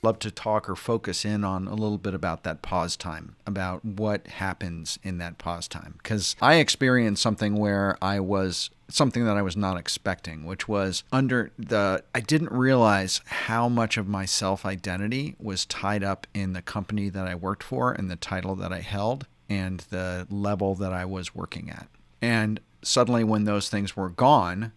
love to talk or focus in on a little bit about that pause time, about what happens in that pause time. Because I experienced something something that I was not expecting, which was I didn't realize how much of my self-identity was tied up in the company that I worked for and the title that I held and the level that I was working at. And suddenly when those things were gone,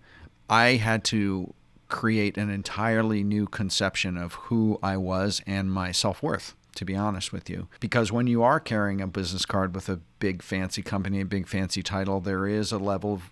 I had to create an entirely new conception of who I was and my self-worth, to be honest with you. Because when you are carrying a business card with a big fancy company, a big fancy title, there is a level of,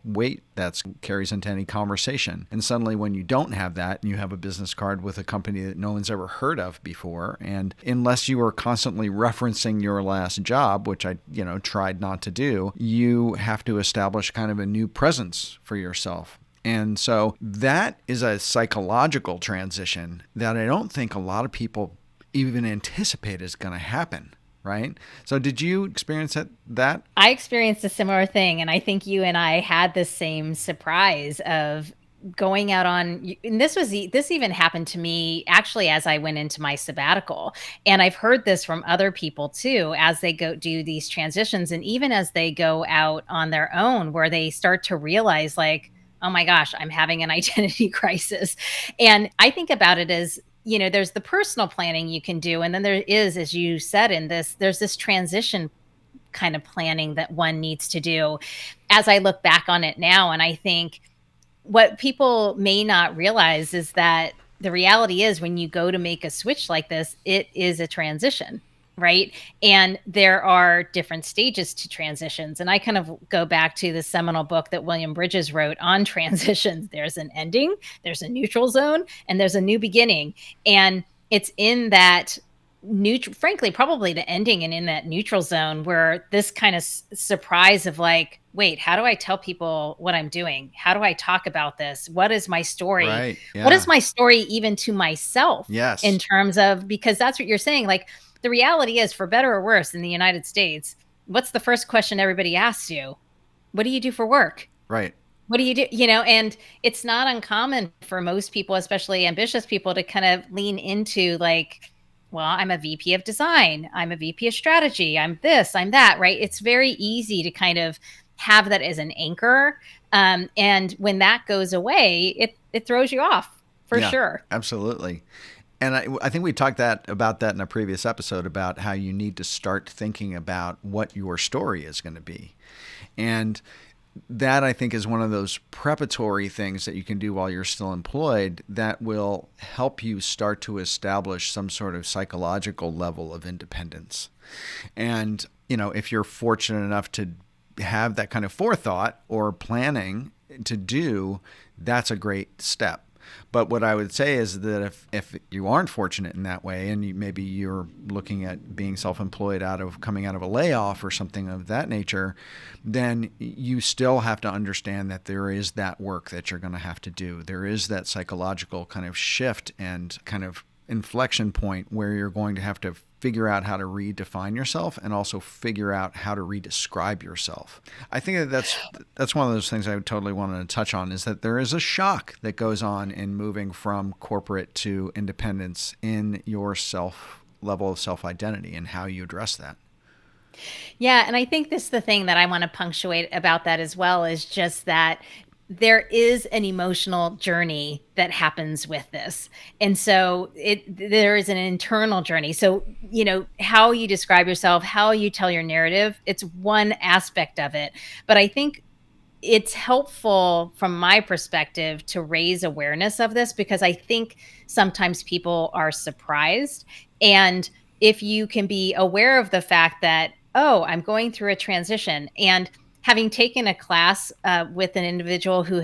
weight that carries into any conversation. And suddenly when you don't have that and you have a business card with a company that no one's ever heard of before, and unless you are constantly referencing your last job, which I, tried not to do, you have to establish kind of a new presence for yourself. And so that is a psychological transition that I don't think a lot of people even anticipate is going to happen, right? So did you experience that? I experienced a similar thing. And I think you and I had the same surprise of going out on, and this even happened to me actually as I went into my sabbatical. And I've heard this from other people too, as they go do these transitions. And even as they go out on their own, where they start to realize like, oh my gosh, I'm having an identity crisis. And I think about it as, there's the personal planning you can do. And then there is, as you said there's this transition kind of planning that one needs to do. As I look back on it now, and I think what people may not realize is that the reality is when you go to make a switch like this, it is a transition. Right. And there are different stages to transitions. And I kind of go back to the seminal book that William Bridges wrote on transitions. There's an ending, there's a neutral zone, and there's a new beginning. And it's in that frankly, probably the ending and in that neutral zone where this kind of surprise of like, wait, how do I tell people what I'm doing? How do I talk about this? What is my story? Right. Yeah. What is my story even to myself? Yes. In terms of, because that's what you're saying, like, the reality is, for better or worse, in the United States, what's the first question everybody asks you? What do you do for work? Right. What do you do? And it's not uncommon for most people, especially ambitious people, to kind of lean into like, well, I'm a VP of design. I'm a VP of strategy. I'm this, I'm that, right? It's very easy to kind of have that as an anchor. And when that goes away, it throws you off for sure. Absolutely. And I think we talked about that in a previous episode about how you need to start thinking about what your story is going to be. And that, I think, is one of those preparatory things that you can do while you're still employed that will help you start to establish some sort of psychological level of independence. And, if you're fortunate enough to have that kind of forethought or planning to do, that's a great step. But what I would say is that if you aren't fortunate in that way, and maybe you're looking at being self-employed coming out of a layoff or something of that nature, then you still have to understand that there is that work that you're going to have to do. There is that psychological kind of shift and kind of inflection point where you're going to have to figure out how to redefine yourself and also figure out how to redescribe yourself. I think that's one of those things I totally wanted to touch on, is that there is a shock that goes on in moving from corporate to independence in your level of self-identity and how you address that. Yeah. And I think this is the thing that I want to punctuate about that as well, is just that there is an emotional journey that happens with this. And so there is an internal journey. So, how you describe yourself, how you tell your narrative, it's one aspect of it. But I think it's helpful from my perspective to raise awareness of this, because I think sometimes people are surprised. And if you can be aware of the fact that, oh, I'm going through a transition, and having taken a class with an individual who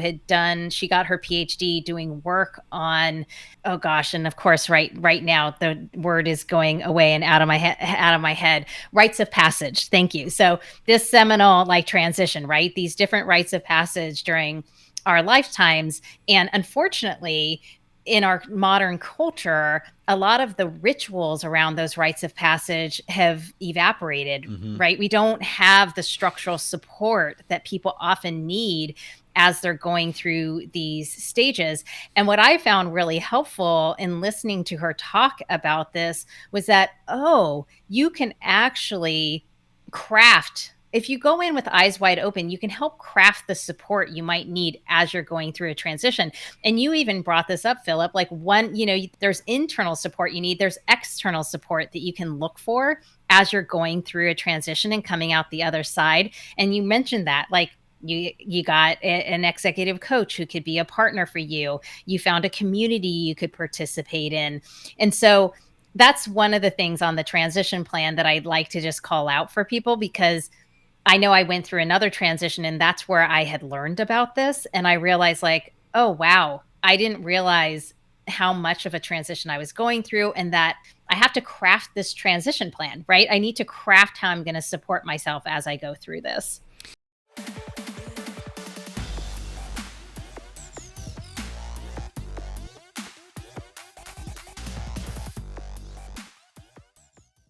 she got her PhD doing work on, oh gosh, and of course, right now the word is going away and out of my head, rites of passage. Thank you. So this seminal transition, right? These different rites of passage during our lifetimes, and unfortunately, in our modern culture, a lot of the rituals around those rites of passage have evaporated, Hmm. right? We don't have the structural support that people often need as they're going through these stages. And what I found really helpful in listening to her talk about this was that, oh, you can actually craft. If you go in with eyes wide open, you can help craft the support you might need as you're going through a transition. And you even brought this up, Philip, like one, there's internal support you need, there's external support that you can look for as you're going through a transition and coming out the other side. And you mentioned that, like, you got an executive coach who could be a partner for you. You found a community you could participate in. And so that's one of the things on the transition plan that I'd like to just call out for people, because I know I went through another transition and that's where I had learned about this, and I realized, like, "Oh, wow. I didn't realize how much of a transition I was going through, and that I have to craft this transition plan, right? I need to craft how I'm gonna support myself as I go through this."